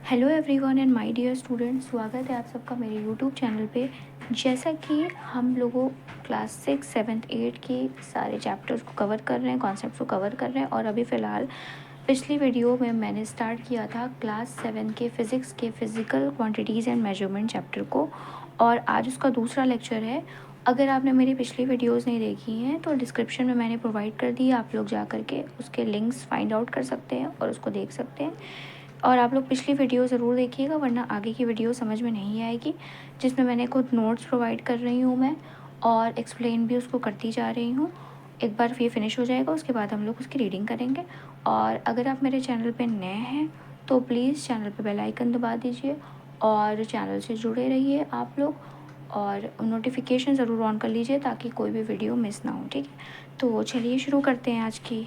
Hello everyone and my dear students, स्वागत है आप सबका मेरे यूट्यूब चैनल पे। जैसा कि हम लोगों क्लास 6, 7, 8 के सारे चैप्टर्स को कवर कर रहे हैं, कॉन्सेप्ट्स को कवर कर रहे हैं। और अभी फ़िलहाल पिछली वीडियो में मैंने स्टार्ट किया था क्लास 7 के फ़िज़िक्स के physical quantities and measurement chapter को, और आज उसका दूसरा लेक्चर है। अगर आपने मेरी पिछली वीडियोज़ नहीं देखी हैं तो डिस्क्रिप्शन में मैंने प्रोवाइड कर दी है, आप लोग जा कर के उसके लिंक्स फाइंड आउट कर सकते हैं और उसको देख सकते हैं। और आप लोग पिछली वीडियो ज़रूर देखिएगा, वरना आगे की वीडियो समझ में नहीं आएगी, जिसमें मैंने खुद नोट्स प्रोवाइड कर रही हूँ मैं, और एक्सप्लेन भी उसको करती जा रही हूँ। एक बार ये फिनिश हो जाएगा उसके बाद हम लोग उसकी रीडिंग करेंगे। और अगर आप मेरे चैनल पे नए हैं तो प्लीज़ चैनल पे बेल आइकन दबा दीजिए और चैनल से जुड़े रहिए आप लोग, और नोटिफिकेशन ज़रूर ऑन कर लीजिए ताकि कोई भी वीडियो मिस ना हो। ठीक है, तो चलिए शुरू करते हैं आज की।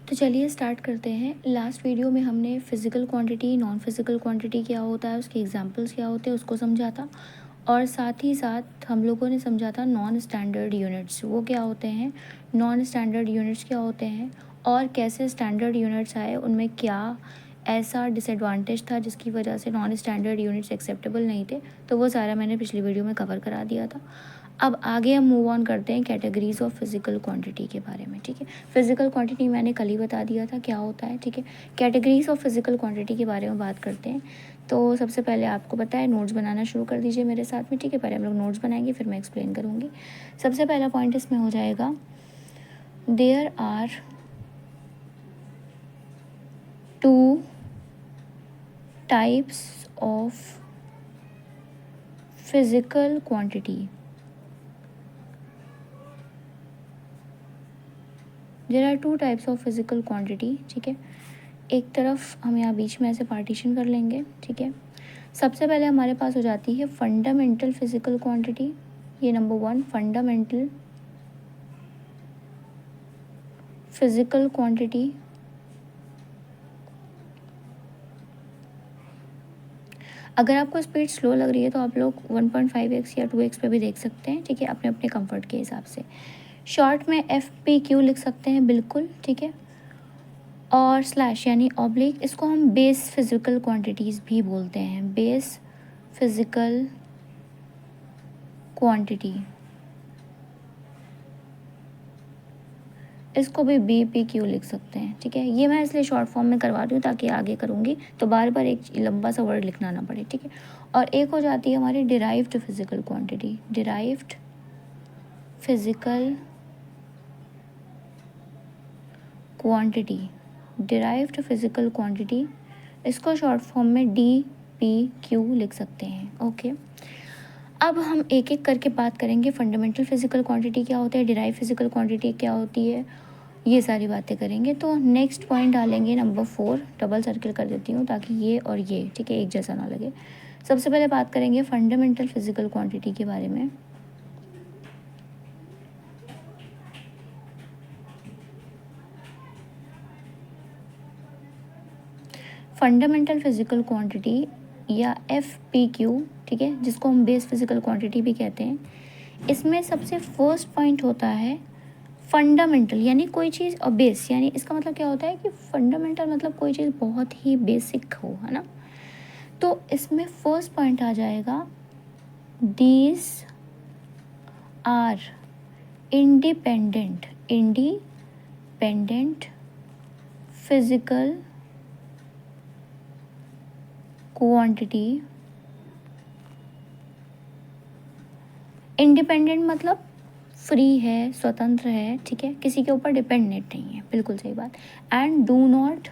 तो चलिए स्टार्ट करते हैं। लास्ट वीडियो में हमने physical quantity, non physical quantity क्या होता है, उसके एग्जांपल्स क्या होते हैं उसको समझा था। और साथ ही साथ हम लोगों ने समझा था नॉन स्टैंडर्ड यूनिट्स वो क्या होते हैं, नॉन स्टैंडर्ड यूनिट्स क्या होते हैं, और कैसे स्टैंडर्ड यूनिट्स आए, उनमें क्या ऐसा डिसएडवांटेज था जिसकी वजह से नॉन स्टैंडर्ड यूनिट्स एक्सेप्टेबल नहीं थे। तो वो सारा मैंने पिछली वीडियो में कवर करा दिया था। अब आगे हम मूव ऑन करते हैं कैटेगरीज ऑफ फिज़िकल क्वांटिटी के बारे में। ठीक है, फिज़िकल क्वांटिटी मैंने कल ही बता दिया था क्या होता है। ठीक है, कैटेगरीज ऑफ फिज़िकल क्वांटिटी के बारे में बात करते हैं। तो सबसे पहले आपको पता है, नोट्स बनाना शुरू कर दीजिए मेरे साथ में। ठीक है, पहले हम लोग नोट्स बनाएंगे फिर मैं एक्सप्लेन करूँगी। सबसे पहला पॉइंट इसमें हो जाएगा, there are two types of physical quantity. There are two types of physical quantity. ठीक है, एक तरफ हम यहाँ बीच में ऐसे पार्टीशन कर लेंगे। ठीक है, सबसे पहले हमारे पास हो जाती है फंडामेंटल फिज़िकल क्वांटिटी। ये नंबर 1 फंडामेंटल फिज़िकल क्वांटिटी। अगर आपको स्पीड स्लो लग रही है तो आप लोग 1.5x या 2x पे भी देख सकते हैं। ठीक है, अपने अपने कंफर्ट के हिसाब से। शॉर्ट में FPQ लिख सकते हैं बिल्कुल। ठीक है, और स्लैश यानी ऑब्लिक, इसको हम बेस फिज़िकल क्वांटिटीज़ भी बोलते हैं, बेस फिज़िकल क्वांटिटी। इसको भी BPQ लिख सकते हैं। ठीक है, ये मैं इसलिए शॉर्ट फॉर्म में करवा रही हूँ ताकि आगे करूँगी तो बार बार एक लंबा सा वर्ड लिखना ना पड़े। ठीक है, और एक हो जाती है हमारी derived physical quantity. Derived physical quantity, derived physical quantity, इसको शॉर्ट फॉर्म में DPQ लिख सकते हैं। ओके, अब हम एक एक करके बात करेंगे। फंडामेंटल फिज़िकल क्वांटिटी क्या होता है, डिराइव फिज़िकल क्वांटिटी क्या होती है, ये सारी बातें करेंगे। तो नेक्स्ट पॉइंट डालेंगे नंबर 4, डबल सर्किल कर देती हूँ ताकि ये और ये ठीक है एक जैसा ना लगे। सबसे पहले बात करेंगे फंडामेंटल फिज़िकल क्वांटिटी के बारे में। फंडामेंटल फिज़िकल क्वांटिटी या FPQ, ठीक है, जिसको हम बेस फिज़िकल क्वांटिटी भी कहते हैं। इसमें सबसे फर्स्ट पॉइंट होता है फंडामेंटल, यानी कोई चीज़, और बेस यानी इसका मतलब क्या होता है कि फंडामेंटल मतलब कोई चीज़ बहुत ही बेसिक हो, है ना। तो इसमें फर्स्ट पॉइंट आ जाएगा, these are independent physical quantity. Independent मतलब फ्री है, स्वतंत्र है। ठीक है, किसी के ऊपर डिपेंडेंट नहीं है, बिल्कुल सही बात। And do not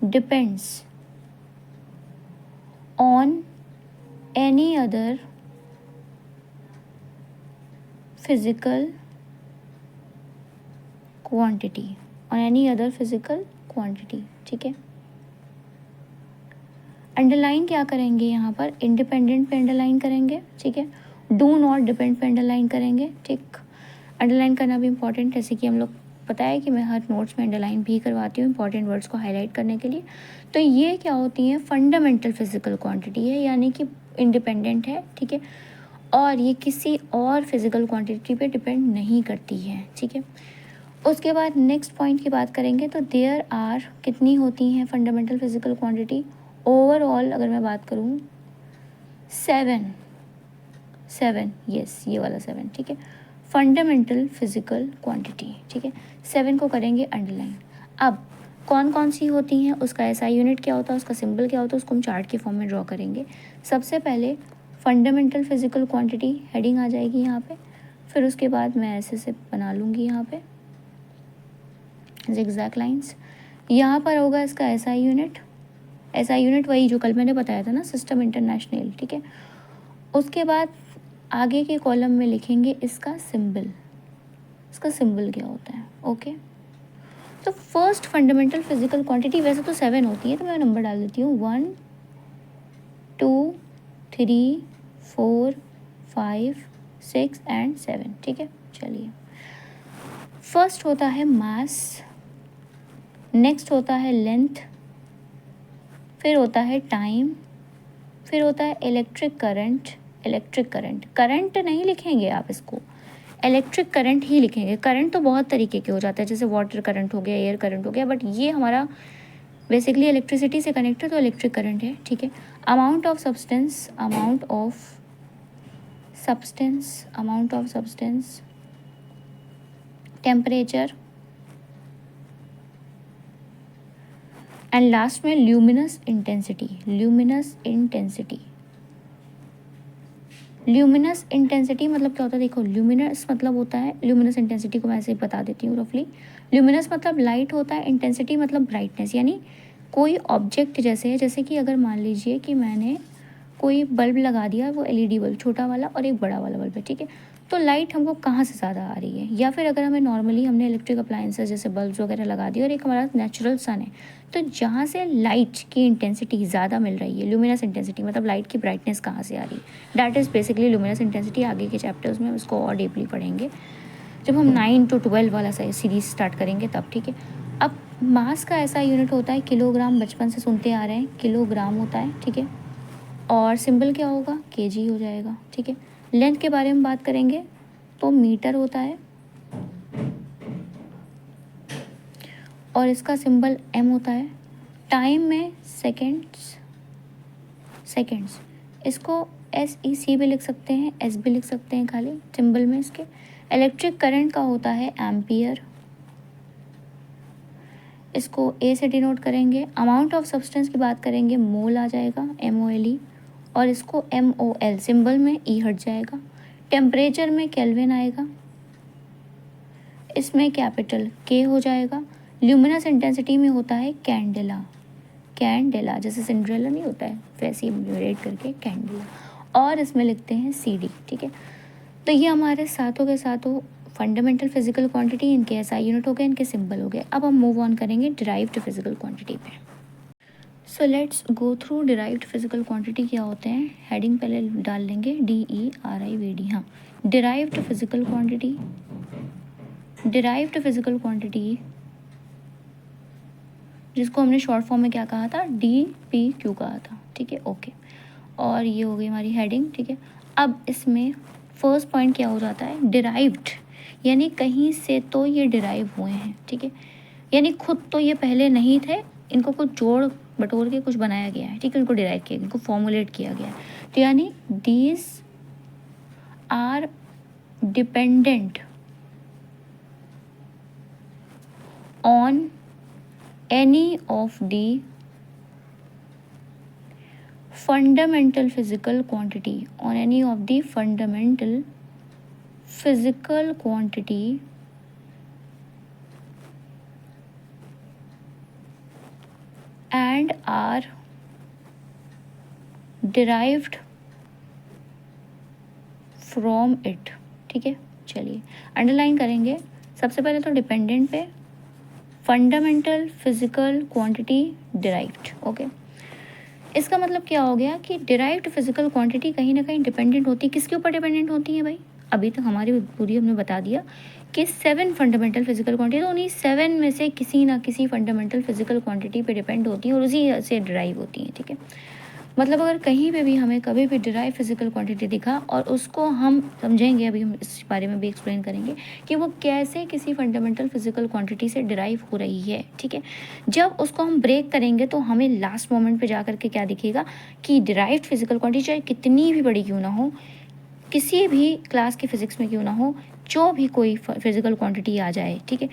depends on any other physical quantity, on any other physical quantity. ठीक है, अंडरलाइन क्या करेंगे यहाँ पर, इंडिपेंडेंट पे अंडरलाइन करेंगे। ठीक है, डू नॉट डिपेंड पे अंडरलाइन करेंगे। ठीक, अंडरलाइन करना भी इंपॉर्टेंट, जैसे कि हम लोग पता है कि मैं हर नोट्स में अंडरलाइन भी करवाती हूँ इंपॉर्टेंट वर्ड्स को हाईलाइट करने के लिए। तो ये क्या होती है, फंडामेंटल फिजिकल क्वांटिटी है, यानी कि इंडिपेंडेंट है। ठीक है, और ये किसी और फिजिकल क्वांटिटी पे डिपेंड नहीं करती है। ठीक है, उसके बाद नेक्स्ट पॉइंट की बात करेंगे तो देयर आर कितनी होती हैं फंडामेंटल फिजिकल क्वांटिटी, ओवरऑल अगर मैं बात करूँ 7 यस, ये वाला 7, ठीक है, फंडामेंटल फिजिकल क्वांटिटी, ठीक है, 7 को करेंगे अंडरलाइन। अब कौन कौन सी होती हैं, उसका एसआई यूनिट क्या होता है, उसका सिंबल क्या होता है, उसको हम चार्ट के फॉर्म में ड्रॉ करेंगे। सबसे पहले फंडामेंटल फिजिकल क्वांटिटी हेडिंग आ जाएगी यहाँ पे, फिर उसके बाद मैं ऐसे से बना लूँगी यहाँ पे ज़िगज़ैग लाइंस। यहाँ पर होगा इसका एसआई यूनिट, एसआई यूनिट वही जो कल मैंने बताया था ना, सिस्टम इंटरनेशनल, ठीक है। उसके बाद आगे के कॉलम में लिखेंगे इसका सिंबल, इसका सिंबल क्या होता है, ओके। तो फर्स्ट फंडामेंटल फिजिकल क्वांटिटी वैसे तो 7 होती है, तो मैं नंबर डाल देती हूँ 1 2 3 4 5 6 एंड 7, ठीक है। चलिए, फर्स्ट होता है मास, नेक्स्ट होता है लेंथ, फिर होता है टाइम, फिर होता है electric current. Electric current, current नहीं लिखेंगे आप इसको, इलेक्ट्रिक करंट ही लिखेंगे। करंट तो बहुत तरीके के हो जाते हैं, जैसे वाटर करंट हो गया, एयर करंट हो गया, बट ये हमारा बेसिकली इलेक्ट्रिसिटी से कनेक्टेड, तो इलेक्ट्रिक करंट है, ठीक है। Amount of substance, amount of substance, amount of substance, temperature, and last में luminous intensity. Luminous intensity, luminous intensity मतलब क्या होता है, देखो ल्यूमिनस मतलब होता है, ल्यूमिनस इंटेंसिटी को मैं ऐसे ही बता देती हूँ रफली। ल्यूमिनस मतलब लाइट होता है, इंटेंसिटी मतलब ब्राइटनेस, यानी कोई ऑब्जेक्ट जैसे है, जैसे कि अगर मान लीजिए कि मैंने कोई बल्ब लगा दिया, वो एलईडी बल्ब छोटा वाला और एक बड़ा वाला बल्ब है, ठीक है, तो लाइट हमको कहाँ से ज़्यादा आ रही है, या फिर अगर हमें नॉर्मली हमने इलेक्ट्रिक अप्लायंसेस जैसे बल्ब वगैरह लगा दिया और एक हमारा नेचुरल सन है, तो जहाँ से लाइट की इंटेंसिटी ज़्यादा मिल रही है, ल्यूमिनस इंटेंसिटी मतलब लाइट की ब्राइटनेस कहाँ से आ रही है, that is basically luminous intensity. आगे के चैप्टर्स में उसको और डीपली पढ़ेंगे जब हम 9 to 12 वाला सीरीज स्टार्ट करेंगे तब, ठीक है। अब मास का ऐसा यूनिट होता है किलोग्राम, बचपन से सुनते आ रहे हैं, किलोग्राम होता है, ठीक है, और सिंबल क्या होगा, केजी हो जाएगा, ठीक है। लेंथ के बारे में बात करेंगे तो मीटर होता है और इसका सिंबल एम होता है। टाइम में सेकेंड्स, सेकेंड्स, इसको SEC भी लिख सकते हैं, S भी लिख सकते हैं खाली सिंबल में इसके। इलेक्ट्रिक करंट का होता है एम्पियर, इसको A से डिनोट करेंगे। अमाउंट ऑफ सब्सटेंस की बात करेंगे, मोल आ जाएगा, MOLE, और इसको MOL सिंबल में E हट जाएगा। टेम्परेचर में केल्विन आएगा, इसमें कैपिटल K हो जाएगा। ल्यूमिनस इंटेंसिटी में होता है कैंडेला, कैंडेला जैसे सिंड्रेला नहीं होता है वैसे ही रेट करके कैंडेला, और इसमें लिखते हैं CD, ठीक है। तो ये हमारे साथों के साथों फंडामेंटल फिजिकल क्वांटिटी, इनके SI यूनिट हो गए, इनके सिंबल हो गए। अब हम मूव ऑन करेंगे डिराइव्ड फिजिकल क्वांटिटी पे। So let's go through derived physical quantity क्या होते हैं। हेडिंग पहले डाल लेंगे DERIVD, हाँ, derived physical quantity. Derived physical quantity जिसको हमने शॉर्ट फॉर्म में क्या कहा था, DPQ कहा था, ठीक है, ओके। और ये हो गई हमारी हेडिंग, ठीक है। अब इसमें फर्स्ट पॉइंट क्या हो जाता है, डिराइव्ड, यानी कहीं से तो ये डिराइव हुए हैं, ठीक है, यानी खुद तो ये पहले नहीं थे, इनको कुछ जोड़ बटोर के कुछ बनाया गया है, ठीक है, इनको डिराइव किया, इनको फॉर्मुलेट किया गया है। तो यानी these are dependent on any of the fundamental physical quantity, on any of the fundamental physical quantity and are derived from it, ठीक है। चलिए अंडरलाइन करेंगे, सबसे पहले तो डिपेंडेंट पे, fundamental physical quantity derived, okay. इसका मतलब क्या हो गया कि डिराइव्ड फिजिकल क्वांटिटी कहीं ना कहीं डिपेंडेंट होती है, किसके ऊपर डिपेंडेंट होती है भाई, अभी तक हमारी पूरी हमने बता दिया कि 7 फंडामेंटल फिजिकल क्वांटिटी, तो उन्हीं 7 में से किसी ना किसी फंडामेंटल फिजिकल क्वांटिटी पे डिपेंड होती हैं और उसी से डिराइव होती हैं, ठीक है। मतलब अगर कहीं पे भी हमें कभी भी डिराइव फिजिकल क्वांटिटी दिखा और उसको हम समझेंगे, अभी हम इस बारे में भी एक्सप्लेन करेंगे कि वो कैसे किसी फंडामेंटल फिजिकल क्वांटिटी से डिराइव हो रही है, ठीक है। जब उसको हम ब्रेक करेंगे तो हमें लास्ट मोमेंट पे जा करके क्या दिखेगा कि डिराइव्ड फिजिकल क्वांटिटी चाहे कितनी भी बड़ी क्यों ना हो, किसी भी क्लास के फिजिक्स में क्यों ना हो, जो भी कोई फिजिकल क्वांटिटी आ जाए, ठीक है,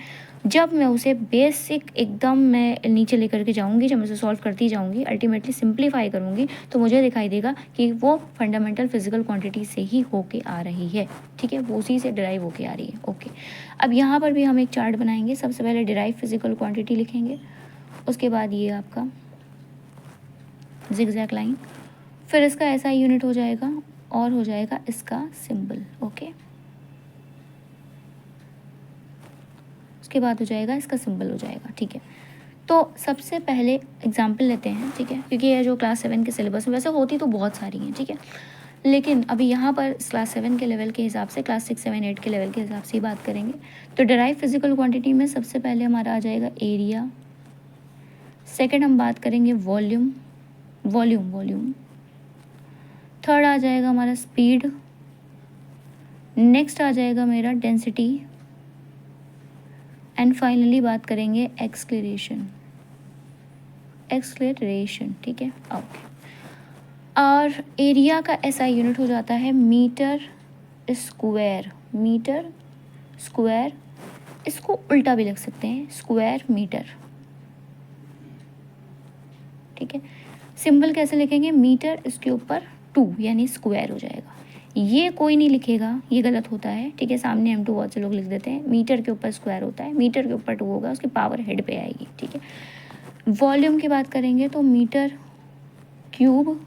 जब मैं उसे बेसिक एकदम मैं नीचे लेकर के जाऊंगी, जब मैं उसे सॉल्व करती जाऊंगी, अल्टीमेटली सिंप्लीफाई करूंगी, तो मुझे दिखाई देगा कि वो फंडामेंटल फिजिकल क्वांटिटी से ही होके आ रही है, ठीक है, वो उसी से डिराइव होके आ रही है। ओके, अब यहाँ पर भी हम एक चार्ट बनाएंगे। सबसे पहले डिराइव फिजिकल क्वांटिटी लिखेंगे, उसके बाद ये आपका जिगजैग लाइन, फिर इसका ऐसा यूनिट हो जाएगा और हो जाएगा इसका सिंबल। ओके, उसके बाद हो जाएगा इसका सिंबल हो जाएगा, ठीक है। तो सबसे पहले एग्जाम्पल लेते हैं, ठीक है, क्योंकि ये जो क्लास 7 के सिलेबस में वैसे होती तो बहुत सारी हैं, ठीक है, लेकिन अभी यहाँ पर क्लास 7 के लेवल के हिसाब से, क्लास 6, 7, 8 के लेवल के हिसाब से ही बात करेंगे। तो डिराइव फिजिकल क्वांटिटी में सबसे पहले हमारा आ जाएगा एरिया, सेकेंड हम बात करेंगे वॉल्यूम, वॉल्यूम, थर्ड आ जाएगा हमारा स्पीड, नेक्स्ट आ जाएगा मेरा डेंसिटी, एंड फाइनली बात करेंगे एक्सलेरेशन, ठीक है। ओके, और एरिया का ऐसा यूनिट हो जाता है मीटर स्क्वायर, इसको उल्टा भी लिख सकते हैं, स्क्वायर मीटर, ठीक है। सिंबल कैसे लिखेंगे, मीटर इसके ऊपर 2 यानी स्क्वायर हो जाएगा। ये कोई नहीं लिखेगा, ये गलत होता है, ठीक है, सामने M2 बहुत से लोग लिख देते हैं, मीटर के ऊपर स्क्वायर होता है, मीटर के ऊपर 2 होगा, उसकी पावर हेड पे आएगी, ठीक है। वॉल्यूम की बात करेंगे तो मीटर क्यूब,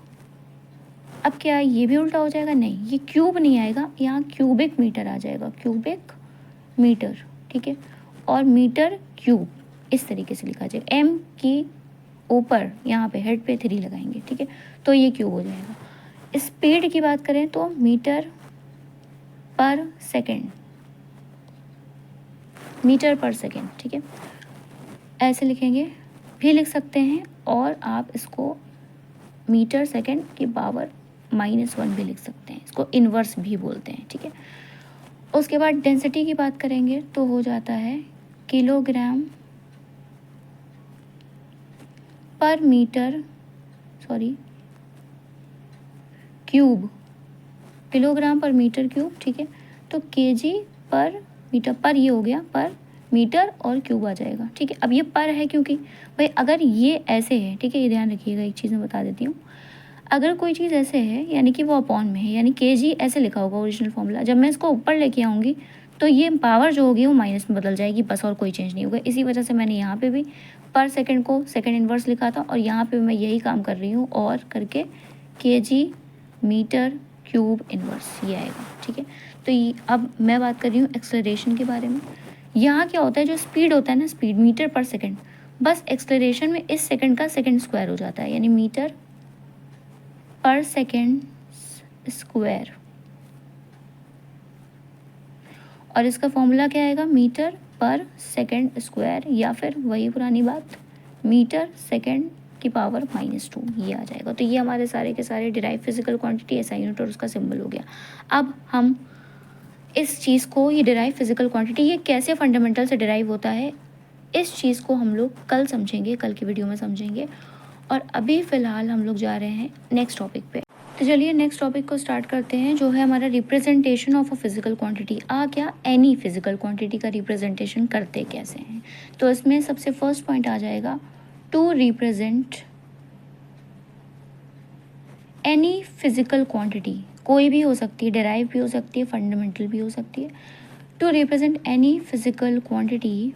अब क्या ये भी उल्टा हो जाएगा, नहीं, ये क्यूब नहीं आएगा, यहाँ क्यूबिक मीटर आ जाएगा, क्यूबिक मीटर, ठीक है, और मीटर क्यूब इस तरीके से लिखा जाएगा, M की ऊपर यहाँ पे हेड पे 3 लगाएंगे, ठीक है, तो ये क्यूब हो जाएगा। स्पीड की बात करें तो मीटर पर सेकेंड, ठीक है, ऐसे लिखेंगे, भी लिख सकते हैं, और आप इसको मीटर सेकेंड की पावर -1 भी लिख सकते हैं, इसको इन्वर्स भी बोलते हैं, ठीक है। उसके बाद डेंसिटी की बात करेंगे तो हो जाता है किलोग्राम पर मीटर, क्यूब, किलोग्राम पर मीटर क्यूब, ठीक है, तो केजी पर मीटर, पर ये हो गया पर मीटर और क्यूब आ जाएगा, ठीक है। अब ये पर है क्योंकि भाई अगर ये ऐसे है, ठीक है, ये ध्यान रखिएगा, एक चीज़ मैं बता देती हूँ, अगर कोई चीज़ ऐसे है यानी कि वो अपॉन में है, यानी केजी ऐसे लिखा होगा ओरिजिनल फॉर्मूला, जब मैं इसको ऊपर लेके आऊँगी तो ये पावर जो होगी वो माइनस में बदल जाएगी, बस, और कोई चेंज नहीं होगा। इसी वजह से मैंने यहाँ पे भी पर सेकंड को सेकंड इन्वर्स लिखा था, और यहाँ पे मैं यही काम कर रही हूँ, और करके केजी मीटर क्यूब इन्वर्स ये आएगा, ठीक है। तो ये अब मैं बात कर रही हूँ एक्सेलरेशन के बारे में। यहाँ क्या होता है, जो स्पीड होता है ना, स्पीड मीटर पर सेकंड, बस एक्सेलरेशन में इस सेकंड का सेकंड स्क्वायर हो जाता है, यानी मीटर पर सेकंड स्क्वायर, और इसका फॉर्मूला क्या आएगा, मीटर पर सेकंड स्क्वायर, या फिर वही पुरानी बात, मीटर सेकंड की पावर -2, ये आ जाएगा। तो ये हमारे सारे के सारे डिराइव फिजिकल क्वांटिटी ऐसा यूनिट और उसका सिंबल हो गया। अब हम इस चीज़ को, ये डिराइव फिजिकल क्वांटिटी ये कैसे फंडामेंटल से डिराइव होता है, इस चीज़ को हम लोग कल समझेंगे, कल की वीडियो में समझेंगे। और अभी फ़िलहाल हम लोग जा रहे हैं नेक्स्ट टॉपिक पे। तो चलिए नेक्स्ट टॉपिक को स्टार्ट करते हैं, जो है हमारा representation of a physical quantity. क्या एनी फिजिकल क्वांटिटी का रिप्रेजेंटेशन करते कैसे हैं। तो इसमें सबसे फर्स्ट पॉइंट आ जाएगा, to represent any physical quantity, कोई भी हो सकती है, डेराइव भी हो सकती है, फंडामेंटल भी हो सकती है। To represent any physical quantity,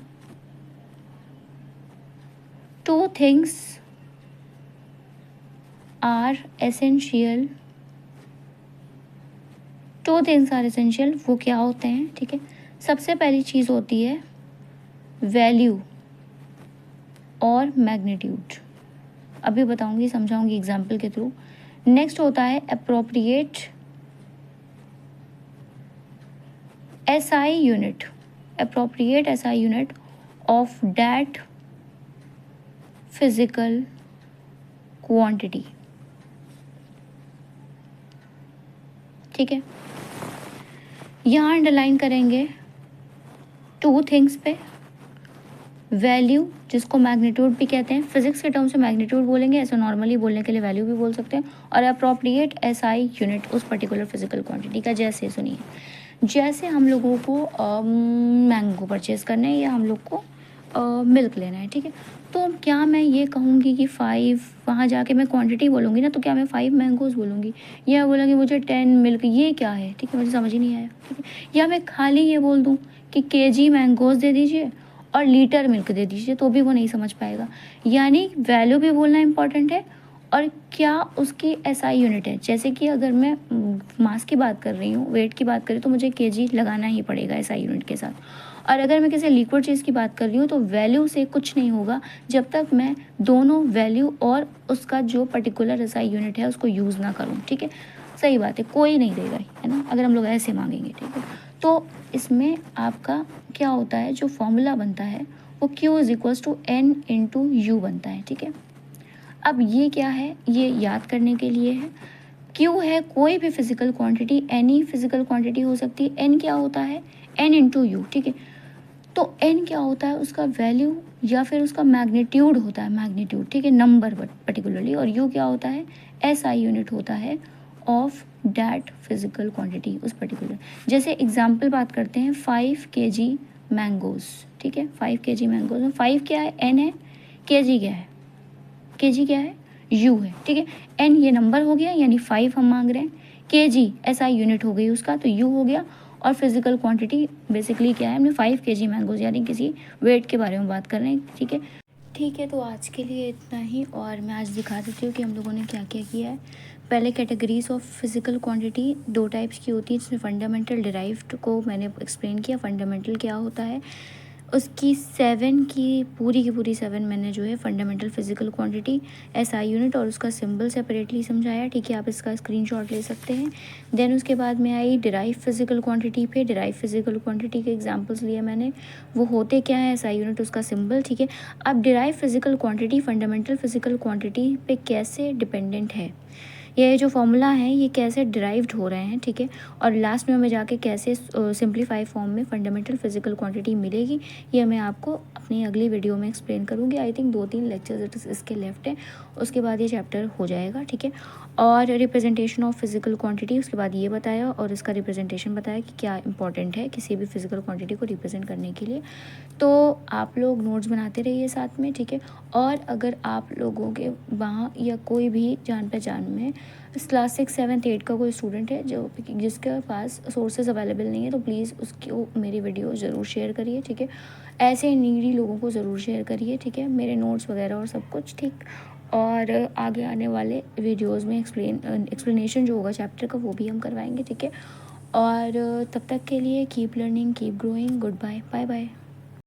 two things are essential, वो क्या होते हैं, ठीक है। सबसे पहली चीज़ होती है वैल्यू और मैग्नीट्यूड, अभी बताऊंगी, समझाऊंगी एग्जाम्पल के थ्रू। नेक्स्ट होता है appropriate SI unit, of that physical quantity, ठीक है। यहाँ अंडरलाइन करेंगे 2 थिंग्स पे, वैल्यू जिसको मैग्नीट्यूड भी कहते हैं, फिजिक्स के टर्म से मैग्नीट्यूड बोलेंगे, ऐसे नॉर्मली बोलने के लिए वैल्यू भी बोल सकते हैं, और अप्रोप्रिएट एसआई यूनिट उस पर्टिकुलर फिजिकल क्वांटिटी का। जैसे सुनिए, जैसे हम लोगों को मैंगो परचेज़ करना है या हम लोग को मिल्क लेना है, ठीक है। तो क्या मैं ये कहूँगी कि 5, वहाँ जाके मैं क्वांटिटी बोलूँगी ना, तो क्या मैं 5 मैंगोज़ बोलूँगी या बोलूँगी मुझे 10 मिल्क, ये क्या है, ठीक है, मुझे समझ ही नहीं आया, ठीक है। या मैं खाली ये बोल दूँ कि केजी मैंगोज़ दे दीजिए और लीटर मिल्क दे दीजिए, तो भी वो नहीं समझ पाएगा। यानी वैल्यू भी बोलना इंपॉर्टेंट है और क्या उसकी एसआई यूनिट है। जैसे कि अगर मैं मास की बात कर रही हूँ, वेट की बात करें, तो मुझे केजी लगाना ही पड़ेगा एसआई यूनिट के साथ। और अगर मैं किसी लिक्विड चीज़ की बात कर रही हूँ तो वैल्यू से कुछ नहीं होगा जब तक मैं दोनों वैल्यू और उसका जो पर्टिकुलर एसआई यूनिट है उसको यूज़ ना करूँ, ठीक है। सही बात है, कोई नहीं देगा, है ना, अगर हम लोग ऐसे मांगेंगे, ठीक है। तो इसमें आपका क्या होता है, जो फॉर्मूला बनता है वो Q is equals to N into u बनता है, ठीक है। अब ये क्या है, ये याद करने के लिए है। Q है कोई भी physical quantity, any physical quantity हो सकती है। N क्या होता है, N इंटू यू, ठीक है। तो N क्या होता है, उसका वैल्यू या फिर उसका मैग्नीट्यूड होता है, मैग्नीट्यूड, ठीक है, नंबर पर्टिकुलरली। और U क्या होता है, SI यूनिट होता है ऑफ डैट फिजिकल क्वांटिटी, उस पर्टिकुलर। जैसे एग्जाम्पल बात करते हैं 5 kg मैंगोज, ठीक है, 5 kg मैंगोज में 5 क्या है, N है, kg क्या है, kg क्या है, U है, ठीक है। N ये नंबर हो गया, यानी 5 हम मांग रहे हैं, kg SI यूनिट हो गई उसका, तो U हो गया। और फिजिकल क्वांटिटी बेसिकली क्या है, हमने 5 kg मैंगोज यानी किसी वेट के बारे में बात कर रहे हैं, ठीक है। ठीक है, तो आज के लिए इतना ही, और मैं आज दिखा देती हूँ कि हम लोगों ने क्या क्या किया है। पहले categories of physical quantity 2 types की होती है, जिसमें फंडामेंटल डिराइव्ड को मैंने एक्सप्लेन किया, फंडामेंटल क्या होता है, उसकी 7 की पूरी 7 मैंने जो है fundamental physical quantity SI unit और उसका सिंबल सेपरेटली समझाया, ठीक है, आप इसका स्क्रीनशॉट ले सकते हैं। देन उसके बाद में आई डिराइव फिजिकल क्वांटिटी पे, डिराइव फिजिकल क्वांटिटी के एग्जांपल्स लिए मैंने, वो होते क्या है, एसआई यूनिट उसका सिंबल, ठीक है। अब derive physical quantity fundamental physical quantity पे कैसे डिपेंडेंट है, ये जो फॉर्मूला है ये कैसे डिराइव्ड हो रहे हैं, ठीक है। और लास्ट में हमें जाके कैसे सिंप्लीफाई फॉर्म में फंडामेंटल फिजिकल क्वांटिटी मिलेगी, ये मैं आपको अपनी अगली वीडियो में एक्सप्लेन करूँगी। आई थिंक 2-3 लेक्चर्स इसके लेफ्ट हैं, उसके बाद ये चैप्टर हो जाएगा, ठीक है। और रिप्रेजेंटेशन ऑफ फिजिकल क्वांटिटी उसके बाद ये बताया, और इसका रिप्रेजेंटेशन बताया कि क्या इंपॉर्टेंट है किसी भी फिजिकल क्वांटिटी को रिप्रेजेंट करने के लिए। तो आप लोग नोट्स बनाते रहिए साथ में, ठीक है। और अगर आप लोगों के वहाँ या कोई भी जान पहचान में क्लास 6, 7, 8 का कोई स्टूडेंट है जो जिसके पास सोर्सेज अवेलेबल नहीं है, तो प्लीज़ उसको मेरी वीडियो ज़रूर शेयर करिए, ठीक है। ऐसे नीडी लोगों को ज़रूर शेयर करिए, ठीक है, मेरे नोट्स वगैरह और सब कुछ, ठीक। और आगे आने वाले वीडियोज़ में एक्सप्लेनेशन जो होगा चैप्टर का वो भी हम करवाएंगे, ठीक है। और तब तक के लिए keep learning, keep growing, goodbye, bye bye.